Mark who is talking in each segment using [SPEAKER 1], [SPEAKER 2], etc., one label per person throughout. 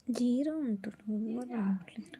[SPEAKER 1] Zero అంటారు ఎవరు రావట్లేదు.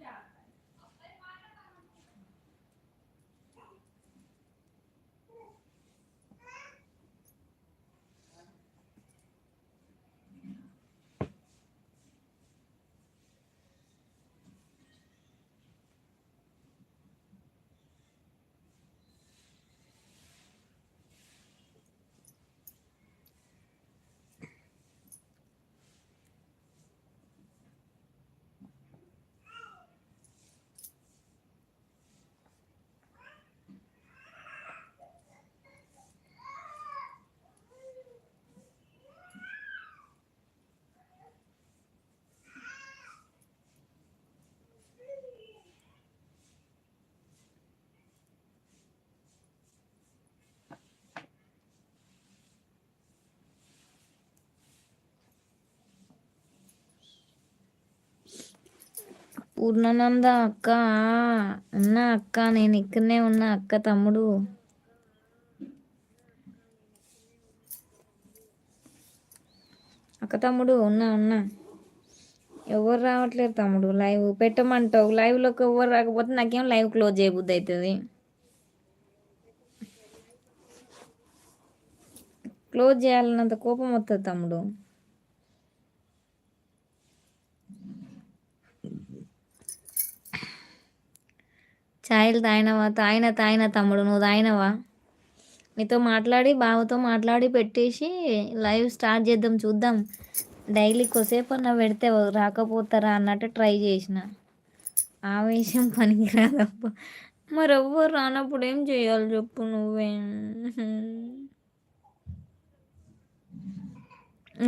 [SPEAKER 1] పూర్ణానంద అక్క, ఉన్నా అక్క, నేను ఇక్కడనే ఉన్నా అక్క. తమ్ముడు అక్క, తమ్ముడు ఉన్నా ఉన్నా. ఎవరు రావట్లేదు తమ్ముడు. లైవ్ పెట్టమంటావు, లైవ్లోకి ఎవరు రాకపోతే నాకేం లైవ్ క్లోజ్ చేయబుద్ది అవుతుంది. క్లోజ్ చేయాలన్నంత కోపం వస్తుంది తమ్ముడు. ఛాయలు తాగినవా? తాగిన తమ్ముడు. నువ్వు తాగినవా? నీతో మాట్లాడి బావతో మాట్లాడి పెట్టేసి లైవ్ స్టార్ట్ చేద్దాం, చూద్దాం. డైలీ కొసేపు అన్న పెడితే రాకపోతారా అన్నట్టు ట్రై చేసిన. ఆవేశం పనికిరాదప్ప. మరి ఎవ్వరు రానప్పుడు ఏం చేయాలి చెప్పు నువ్వే.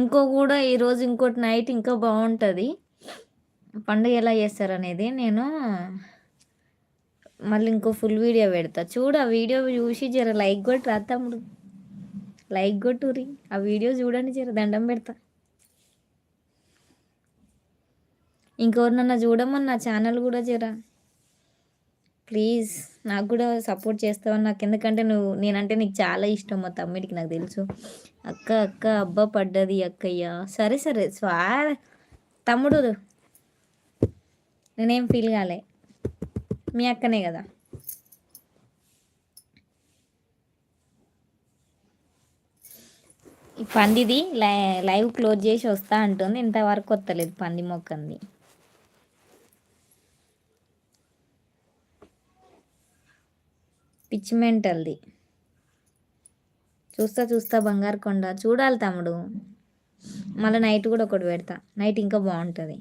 [SPEAKER 1] ఇంకో కూడా ఈరోజు ఇంకోటి నైట్ ఇంకా బాగుంటుంది. పండుగ ఎలా చేస్తారనేది నేను మళ్ళీ ఇంకో ఫుల్ వీడియో పెడతా చూడు. ఆ వీడియో చూసి జర లైక్ కొట్టి రా తమ్ముడు. లైక్ కొట్టురి, ఆ వీడియో చూడండి, జర దండం పెడతా. ఇంకెవరినన్నా చూడమని నా ఛానల్ కూడా జర ప్లీజ్ నాకు కూడా సపోర్ట్ చేస్తావని నాకు, ఎందుకంటే నేనంటే నీకు చాలా ఇష్టం. మా తమ్ముడికి నాకు తెలుసు. అక్క అక్క అబ్బా పడ్డది అక్కయ్య. సరే సరే తమ్ముడు, నేనేం ఫీల్ కాలే, మీ అక్కనే కదా. ఈ పందిది లైవ్ క్లోజ్ చేసి వస్తా అంటుంది, ఇంతవరకు వస్తలేదు పంది మొక్కంది. పిచ్చి మెంటల్ది. చూస్తా బంగారు కొండ చూడాలి తమ్ముడు. మళ్ళీ నైట్ కూడా ఒకటి పెడతా, నైట్ ఇంకా బాగుంటుంది.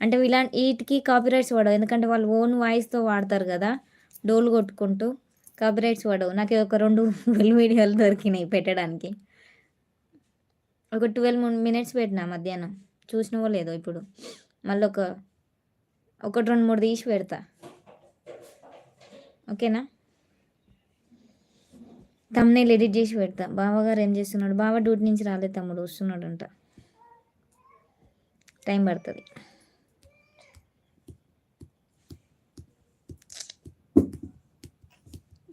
[SPEAKER 1] అంటే వీటికి కాపీరైట్స్ పడవు, ఎందుకంటే వాళ్ళు ఓన్ వాయిస్తో వాడతారు కదా, డోలు కొట్టుకుంటూ. కాపీరైట్స్ పడవు. నాకు ఒక 2 వీడియోలు దొరికినాయి పెట్టడానికి. ఒక 12 minutes పెట్టినా మధ్యాహ్నం, చూసినవో లేదో. ఇప్పుడు మళ్ళీ ఒకటి 2-3 తీసి పెడతా, ఓకేనా. తమ్నేల్ ఎడిట్ చేసి పెడతా. బావగారు ఏం చేస్తున్నాడు? బావ డ్యూటీ నుంచి రాలేదు తమ్ముడు, వస్తున్నాడంట. టైం పడుతుంది.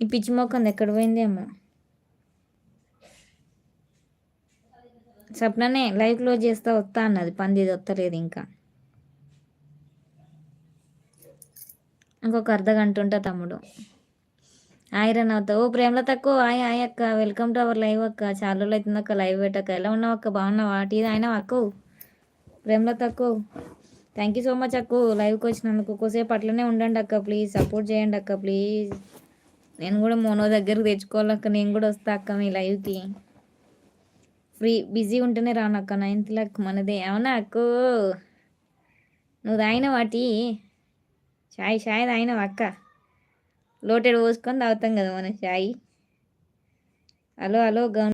[SPEAKER 1] ఈ పిచ్చి మొక్కంది ఎక్కడ పోయింది అమ్మ. సప్ననే లైవ్ క్లోజ్ చేస్తా వస్తా అన్నది, పంది వస్తలేదు ఇంకా. ఇంకొక అర్ధగంట ఉంటా తమ్ముడు. ఆయరన్ అవుతా. ఓ ప్రేమలో తక్కువ ఆయ అక్క, వెల్కమ్ టు అవర్ లైవ్ అక్క. చాలా రోజులు అవుతుంది అక్క లైవ్ పెట్టక్క. ఎలా ఉన్నావు అక్క? బాగున్నావా? టీ అయినావా అక్క? ప్రేమలో తక్కువ థ్యాంక్ యూ సో మచ్ అక్క లైవ్కి వచ్చినందుకు. కొద్దిసేపు అట్లనే ఉండండి అక్క, ప్లీజ్ సపోర్ట్ చేయండి అక్క ప్లీజ్. నేను కూడా మోనో దగ్గరకు తెచ్చుకోవాలక్క, నేను కూడా వస్తా అక్క మీ లైవ్కి. బిజీ ఉంటేనే రానక్క. 9th లక్ మనదే. అవునా అక్క? నువ్వు తాగినవా టీ? చాయ్ తాగినవా అక్క? లోటెడ్ పోసుకొని తాగుతాం కదా మనం చాయ్. హలో